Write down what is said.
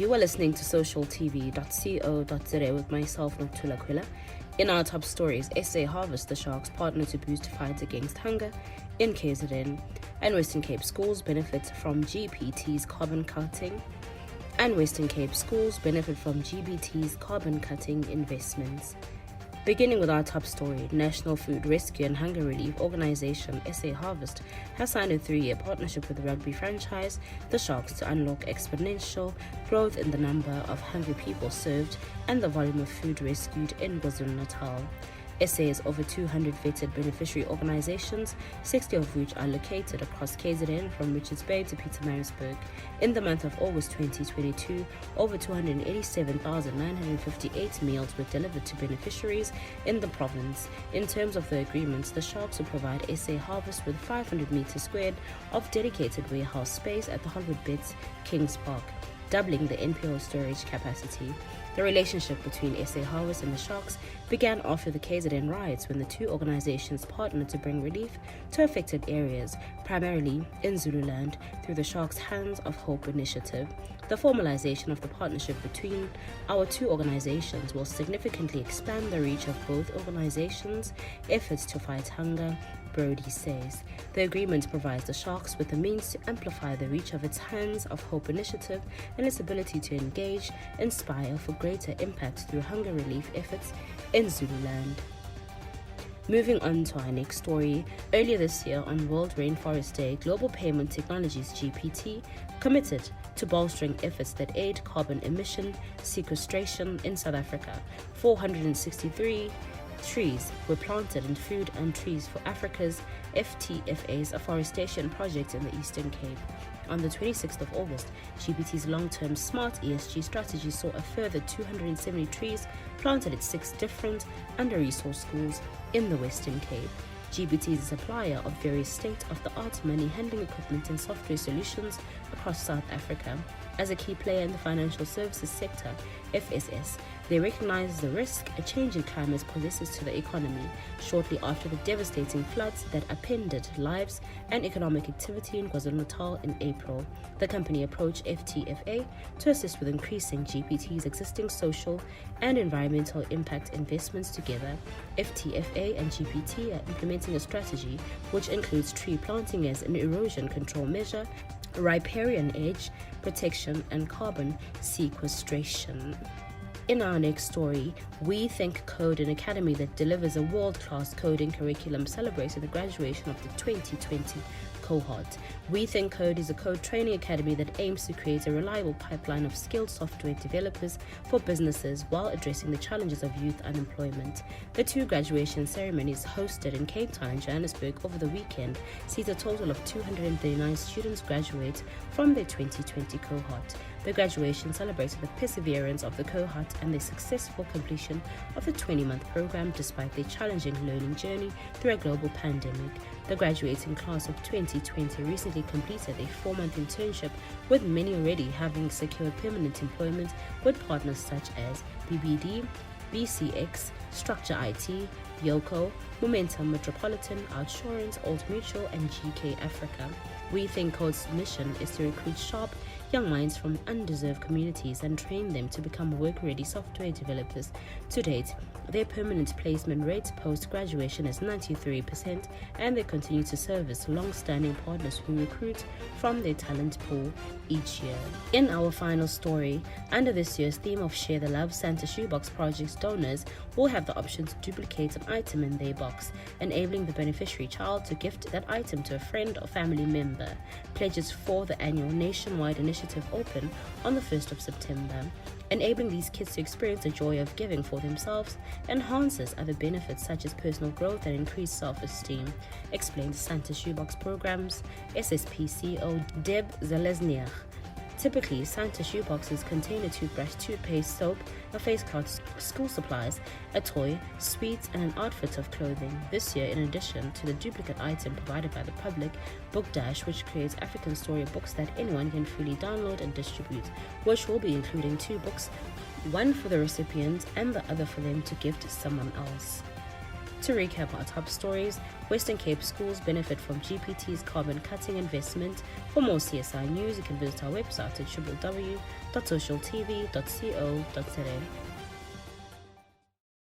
You are listening to socialtv.co.za with myself, Nokuthula Khwela. In our top stories, SA Harvest the Sharks partner to boost fight against hunger in KZN, and Western Cape schools benefit from GBT's carbon cutting, investments. Beginning with our top story, National Food Rescue and Hunger Relief Organisation SA Harvest has signed a 3-year partnership with the rugby franchise, the Sharks, to unlock exponential growth in the number of hungry people served and the volume of food rescued in KwaZulu-Natal. SA has over 200 vetted beneficiary organizations, 60 of which are located across KZN from Richards Bay to Pietermaritzburg. In the month of August 2022, over 287,958 meals were delivered to beneficiaries in the province. In terms of the agreements, the Sharks will provide SA Harvest with 500 meters squared of dedicated warehouse space at the Hollywood Bets Kings Park, doubling the NPO storage capacity. The relationship between SA Harvest and the Sharks began after the KZN riots, when the two organizations partnered to bring relief to affected areas, primarily in Zululand, through the Sharks' Hands of Hope initiative. The formalization of the partnership between our two organizations will significantly expand the reach of both organizations' efforts to fight hunger, Brody says. The agreement provides the Sharks with the means to amplify the reach of its Hands of Hope initiative and its ability to engage, inspire for greater impact through hunger relief efforts in Zululand. Moving on to our next story, earlier this year on World Rainforest Day, Global Payment Technologies GPT committed to bolstering efforts that aid carbon emission sequestration in South Africa. 463 trees were planted in Food and Trees for Africa's FTFA's afforestation project in the Eastern Cape. On the 26th of August, GBT's long-term smart ESG strategy saw a further 270 trees planted at 6 different under-resourced schools in the Western Cape. GBT is a supplier of various state-of-the-art money handling equipment and software solutions across South Africa. As a key player in the financial services sector, FSS, they recognize the risk a changing climate poses to the economy. Shortly after the devastating floods that upended lives and economic activity in KwaZulu-Natal in April, the company approached FTFA to assist with increasing GBT's existing social and environmental impact investments together. FTFA and GPT are implementing a strategy which includes tree planting as an erosion control measure, riparian edge protection, and carbon sequestration. In our next story, We Think Code, an academy that delivers a world-class coding curriculum, celebrated the graduation of the 2020 cohort. We Think Code is a code training academy that aims to create a reliable pipeline of skilled software developers for businesses while addressing the challenges of youth unemployment. The 2 graduation ceremonies hosted in Cape Town and Johannesburg over the weekend sees a total of 239 students graduate from their 2020 cohort. The graduation celebrated the perseverance of the cohort and the successful completion of the 20-month program despite their challenging learning journey through a global pandemic. The graduating class of 2020 recently completed a 4-month internship, with many already having secured permanent employment with partners such as BBD, BCX, Structure IT, Yoko, Momentum Metropolitan, Outsurance, Old Mutual, and GK Africa. We Think Code's mission is to recruit sharp young minds from underserved communities and train them to become work-ready software developers. To date, their permanent placement rate post-graduation is 93%, and they continue to service long-standing partners who recruit from their talent pool each year. In our final story, under this year's theme of Share the Love, Santa Shoebox Project's donors will have the option to duplicate an item in their box, enabling the beneficiary child to gift that item to a friend or family member. Pledges for the annual nationwide initiative open on the 1st of September. Enabling these kids to experience the joy of giving for themselves enhances other benefits such as personal growth and increased self-esteem, explains Santa Shoebox Program's SSPCO Deb Zalesniak. Typically, Santa shoeboxes contain a toothbrush, toothpaste, soap, a face cloth, school supplies, a toy, sweets, and an outfit of clothing. This year, in addition to the duplicate item provided by the public, Book Dash, which creates African storybooks that anyone can freely download and distribute, which will be including 2 books, one for the recipient and the other for them to gift to someone else. To recap our top stories, Western Cape schools benefit from GPT's carbon cutting investment. For more CSI news, you can visit our website at www.socialtv.co.za.